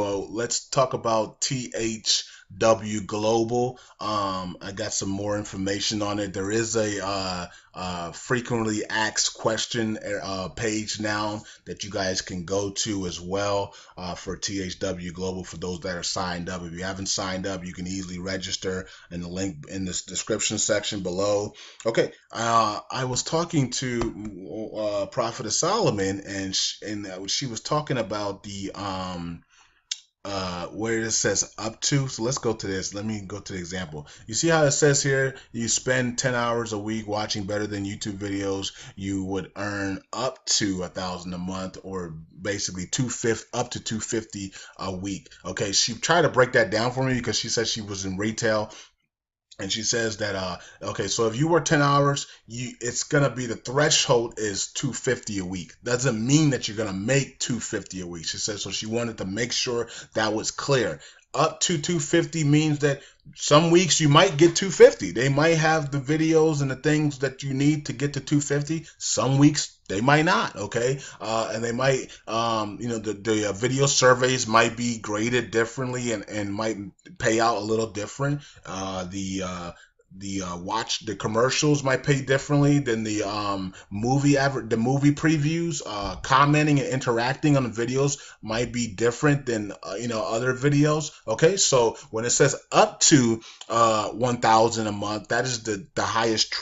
So let's talk about THW Global. I got some more information on it. There is a frequently asked question page now that you guys can go to as well for THW Global for those that are signed up. If you haven't signed up, you can easily register in the link in this description section below. Okay, I was talking to Prophetess Solomon, and she was talking about the where it says up to. So let's go to this. Let me go to the example. You see how it says here, you spend 10 hours a week watching better than YouTube videos, you would earn up to 1,000 a month, or basically up to 250 a week. Okay, she tried to break that down for me because she said she was in retail. And she says that okay, so if you work 10 hours, it's gonna be, the threshold is 250 a week. Doesn't mean that you're gonna make 250 a week. She says, so she wanted to make sure that was clear. Up to 250 means that some weeks you might get 250. They might have the videos and the things that you need to get to 250. Some weeks they might not, okay? And they might, the video surveys might be graded differently and might pay out a little different. The commercials might pay differently than the movie previews. Commenting and interacting on the videos might be different than other videos. Okay, so when it says up to 1,000 a month, that is the highest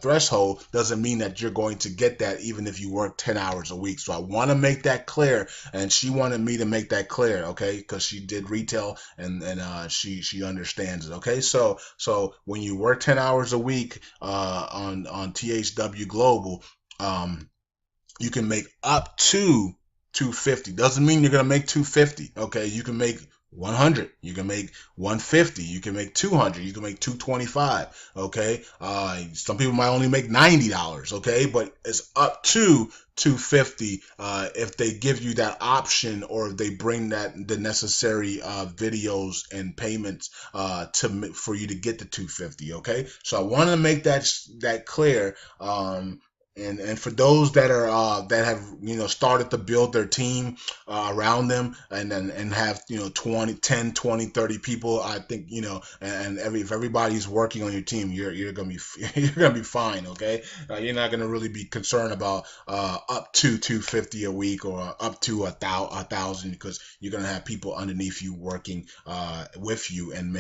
threshold. Doesn't mean that you're going to get that even if you work 10 hours a week. So I want to make that clear, and she wanted me to make that clear, okay, because she did retail and she understands it. Okay, so when you work 10 hours a week on THW Global, you can make up to 250. Doesn't mean you're gonna make 250. Okay, you can make 100, you can make 150, you can make 200, you can make 225. Okay, some people might only make $90. Okay, but it's up to 250 if they give you that option, or if they bring the necessary videos and payments for you to get the 250. Okay, so I want to make that clear. And for those that are that have started to build their team around them, and have 10, 20, 30 people, I think if everybody's working on your team, you're gonna be you're gonna be fine. Okay, you're not gonna really be concerned about up to 250 a week or up to 1,000, because you're gonna have people underneath you working with you and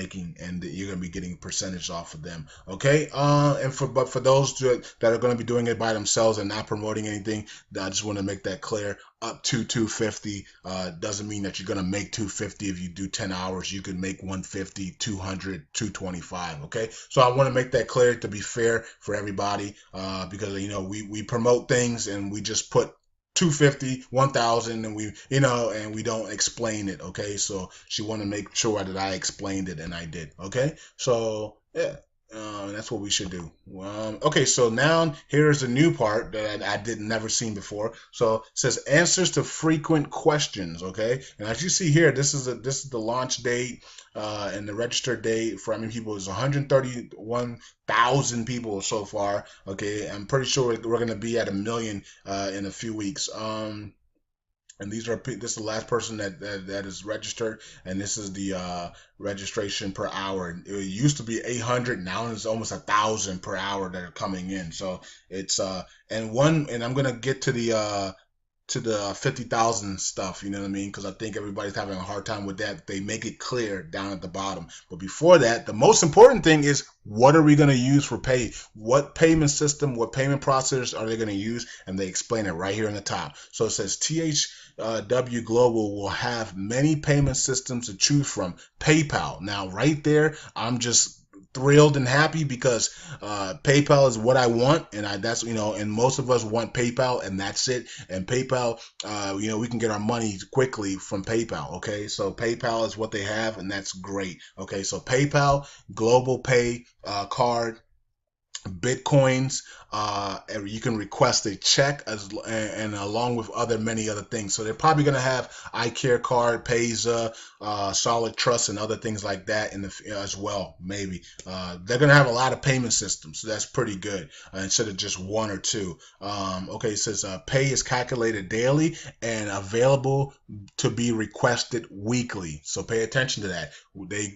you're gonna be getting a percentage off of them. Okay, but for those that are gonna be doing it by themselves and not promoting anything, I just want to make that clear. Up to 250 doesn't mean that you're going to make 250 if you do 10 hours. You can make 150, 200, 225. Okay, so I want to make that clear to be fair for everybody, because we promote things and we just put 250, 1,000, and we don't explain it. Okay, so she wanted to make sure that I explained it, and I did. Okay, so yeah. That's what we should do. Okay, so now here's a new part that I never seen before. So it says answers to frequent questions. Okay, and as you see here, this is the launch date, and the registered date for how many people is 131,000 people so far. Okay, I'm pretty sure we're gonna be at 1 million in a few weeks. And this is the last person that is registered, and this is the registration per hour. It used to be 800, now it's almost 1,000 per hour that are coming in. So it's and I'm gonna get to the 50,000 stuff, you know what I mean? Because I think everybody's having a hard time with that. They make it clear down at the bottom. But before that, the most important thing is, what are we going to use for pay? What payment system, what payment processors are they going to use? And they explain it right here in the top. So it says THW Global will have many payment systems to choose from. PayPal. Now, right there, I'm just thrilled and happy because PayPal is what I want, and and most of us want PayPal, and that's it. And PayPal, we can get our money quickly from PayPal. Okay, so PayPal is what they have, and that's great. Okay, so PayPal, Global Pay card. Bitcoins. You can request a check and along with many other things. So they're probably going to have iCare card, Payza, Solid Trust, and other things like that as well. Maybe they're going to have a lot of payment systems, so that's pretty good instead of just one or two. Okay, it says pay is calculated daily and available to be requested weekly. So pay attention to that.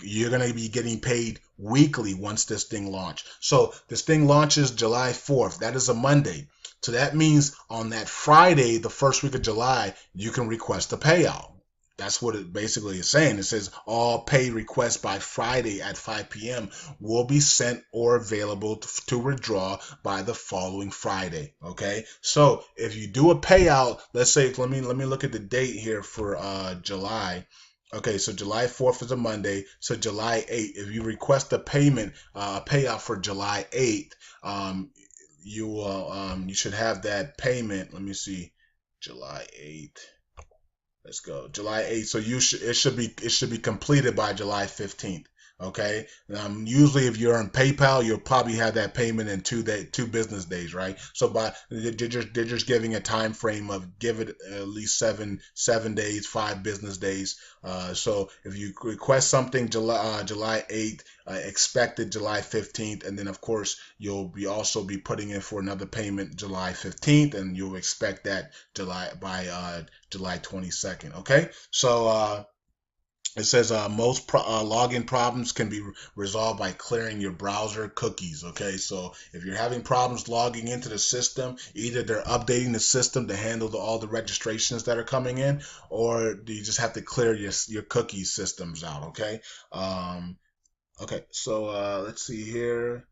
You're going to be getting paid weekly once this thing launches. So this thing launches July 4th. That is a Monday. So that means on that Friday, the first week of July, you can request a payout. That's what it basically is saying. It says all pay requests by Friday at 5 p.m. will be sent or available to withdraw by the following Friday. Okay, so if you do a payout, let's say, let me look at the date here for July. Okay, so July 4th is a Monday. So July 8th, if you request a payout for July 8th, you should have that payment. Let me see, July 8th. Let's go, July 8th. So it should be completed by July 15th. Okay. Usually, if you're on PayPal, you'll probably have that payment in 2 business days, right? So they're just giving a time frame of give it at least seven days, 5 business days. So if you request something July 8th, expected July 15th, and then of course you'll also be putting in for another payment July 15th, and you'll expect that July 22nd. Okay. So it says most login problems can be resolved by clearing your browser cookies. Okay, so if you're having problems logging into the system, either they're updating the system to handle all the registrations that are coming in, or you just have to clear your cookie systems out. Okay, okay. So let's see here.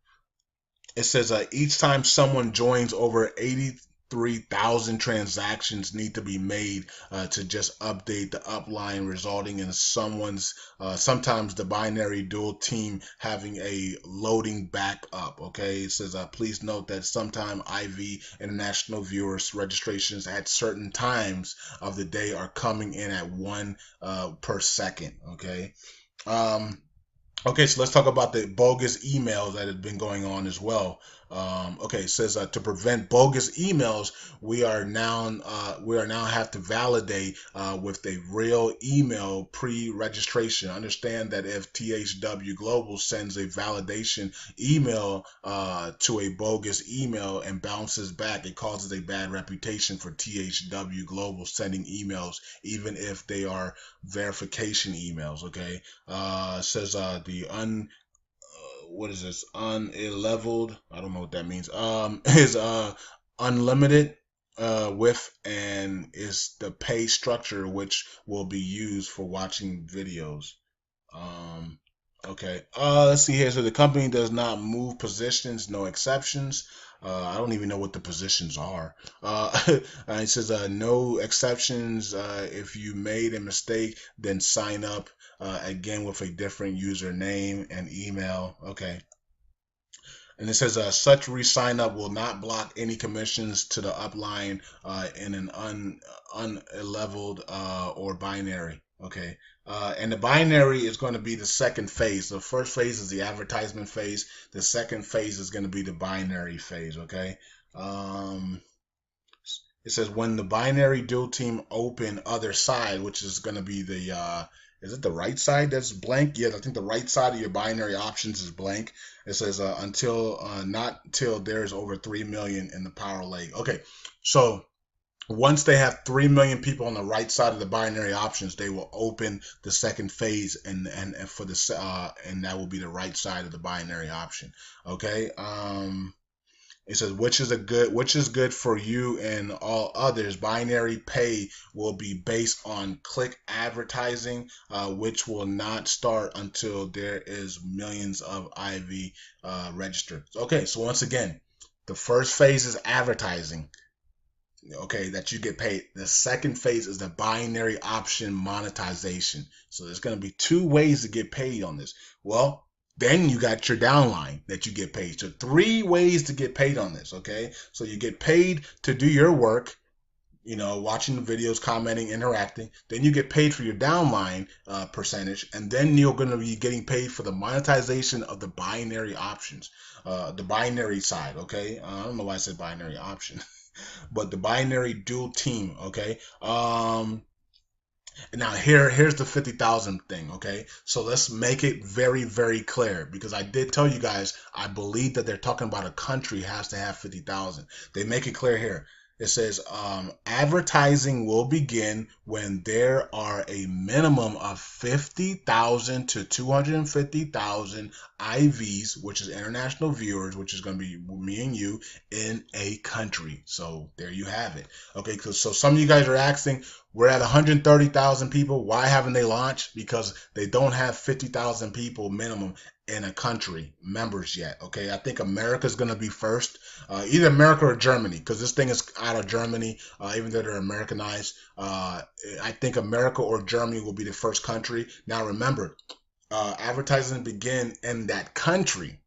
It says each time someone joins, over 83,000 transactions need to be made to just update the upline, resulting in sometimes the binary dual team having a loading back up. Okay, it says please note that sometimes IV international viewers registrations at certain times of the day are coming in at 1 per second. Okay. Okay, so let's talk about the bogus emails that have been going on as well. Okay, it says to prevent bogus emails, we are now have to validate with a real email pre-registration. Understand that if THW Global sends a validation email to a bogus email and bounces back, it causes a bad reputation for THW Global sending emails, even if they are verification emails. Okay, it says what is this, unleveled, I don't know what that means, is unlimited with, and is the pay structure which will be used for watching videos. Okay, let's see here. So the company does not move positions, no exceptions. I don't even know what the positions are. It says no exceptions. If you made a mistake, then sign up again with a different username and email. Okay. And it says such re-sign up will not block any commissions to the upline in an unleveled or binary. Okay. And the binary is going to be the second phase. The first phase is the advertisement phase. The second phase is going to be the binary phase. Okay. It says when the binary dual team open other side, which is going to be the is it the right side that's blank? Yeah, I think the right side of your binary options is blank. It says not till there's over 3 million in the power leg. Okay, so once they have 3 million people on the right side of the binary options, they will open the second phase, and for the and that will be the right side of the binary option. Okay. It says which is good for you and all others. Binary pay will be based on click advertising, which will not start until there is millions of IV registered. Okay, so once again, the first phase is advertising. Okay, that you get paid. The second phase is the binary option monetization. So there's going to be 2 ways to get paid on this. Well, then you got your downline that you get paid. So 3 ways to get paid on this. Okay, so you get paid to do your work. watching the videos, commenting, interacting. Then you get paid for your downline percentage, and then you're going to be getting paid for the monetization of the binary options, the binary side. Okay, I don't know why I said binary option, but the binary dual team. Okay. Now here's the 50,000 thing, okay? So let's make it very, very clear, because I did tell you guys I believe that they're talking about a country has to have 50,000. They make it clear here. It says advertising will begin when there are a minimum of 50,000 to 250,000 IVs, which is international viewers, which is going to be me and you, in a country. So there you have it. Okay, so some of you guys are asking, we're at 130,000 people. Why haven't they launched? Because they don't have 50,000 people minimum in a country members yet. Okay, I think America's going to be first, either America or Germany, because this thing is out of Germany, even though they're Americanized. I think America or Germany will be the first country. Now remember, advertising begin in that country,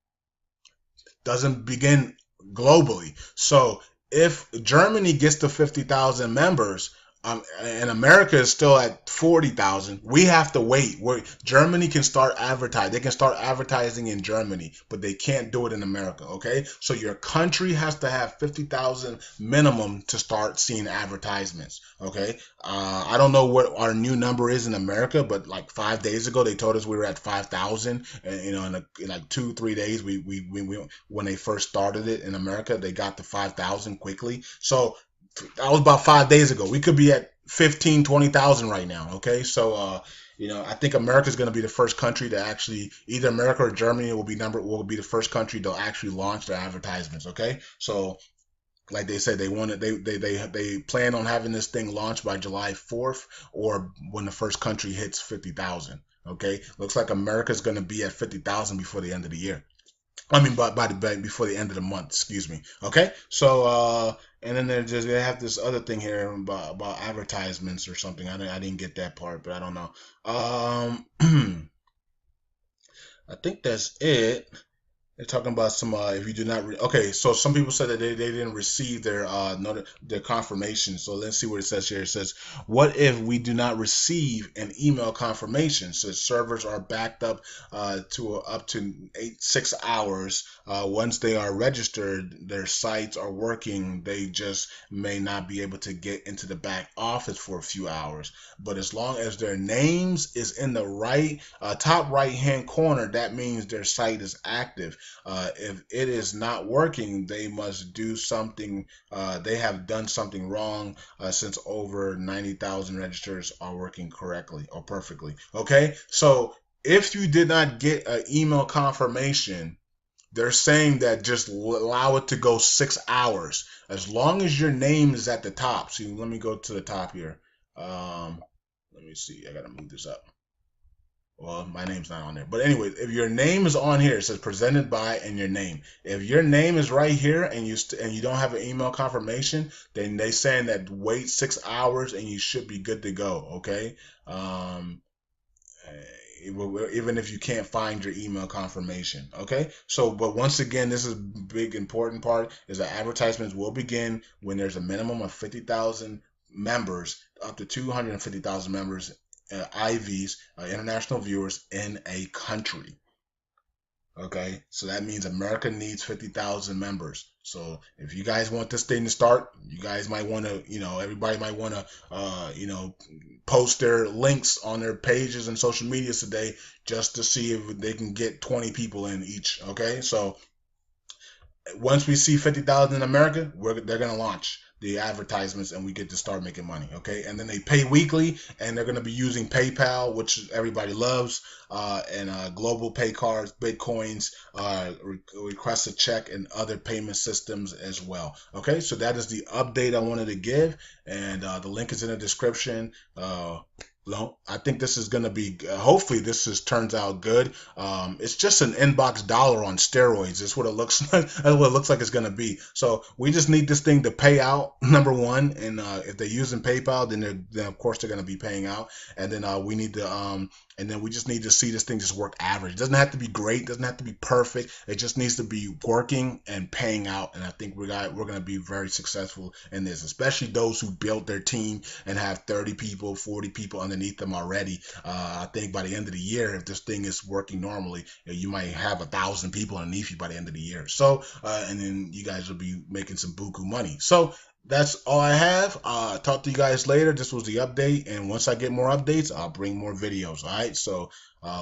doesn't begin globally. So if Germany gets to 50,000 members, and America is still at 40,000, we have to wait. Germany can start advertising. They can start advertising in Germany, but they can't do it in America, okay? So your country has to have 50,000 minimum to start seeing advertisements, okay? I don't know what our new number is in America, but like 5 days ago, they told us we were at 5,000. And, in like 2-3 days, we when they first started it in America, they got to 5,000 quickly. So that was about 5 days ago. We could be at 15, 20,000 right now. Okay. So, I think America is going to be the first country to actually, either America or Germany will be the first country to actually launch their advertisements. Okay. So like they said, they plan on having this thing launched by July 4th, or when the first country hits 50,000. Okay. Looks like America is going to be at 50,000 before the end of the year. I mean, before the end of the month, excuse me. Okay, so and then they have this other thing here about advertisements or something. I didn't get that part, but I don't know. I think that's it. They're talking about some if you do not okay, so some people said that they didn't receive their their confirmation. So let's see what it says here. It says, what if we do not receive an email confirmation? So servers are backed up to up to 6 hours. Once they are registered, their sites are working. They just may not be able to get into the back office for a few hours. But as long as their names is in the right top right hand corner, that means their site is active. If it is not working, they must do something. They have done something wrong, since over 90,000 registers are working correctly or perfectly. Okay, so if you did not get an email confirmation, they're saying that just allow it to go 6 hours, as long as your name is at the top. See, let me go to the top here. Let me see. I gotta move this up. Well, my name's not on there. But anyway, if your name is on here, it says presented by and your name. If your name is right here and you don't have an email confirmation, then they saying that wait 6 hours and you should be good to go. Okay. Even if you can't find your email confirmation. Okay. So, but once again, this is a big important part, is that advertisements will begin when there's a minimum of 50,000 members, up to 250,000 members, IVs, international viewers in a country. Okay, so that means America needs 50,000 members. So if you guys want this thing to start, you guys might want to, everybody might want to, post their links on their pages and social medias today, just to see if they can get 20 people in each. Okay, so once we see 50,000 in America, they're going to launch the advertisements and we get to start making money. Okay, and then they pay weekly, and they're going to be using PayPal, which everybody loves, and global pay cards, Bitcoins, request a check, and other payment systems as well. Okay, so that is the update I wanted to give, and the link is in the description. I think this is going to be, hopefully this turns out good. It's just an inbox dollar on steroids. That's what it looks like. That's what it looks like it's going to be. So we just need this thing to pay out, number one. And if they're using PayPal, then of course they're going to be paying out. And then we need to and then we just need to see this thing just work average. It doesn't have to be great, doesn't have to be perfect. It just needs to be working and paying out. And I think we're going to be very successful in this, especially those who built their team and have 30 people, 40 people underneath them already. I think by the end of the year, if this thing is working normally, you might have 1,000 people underneath you by the end of the year. So, and then you guys will be making some buku money. So that's all I have. Talk to you guys later. This was the update, and once I get more updates, I'll bring more videos. All right, so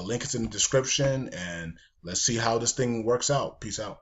link is in the description, and let's see how this thing works out. Peace out.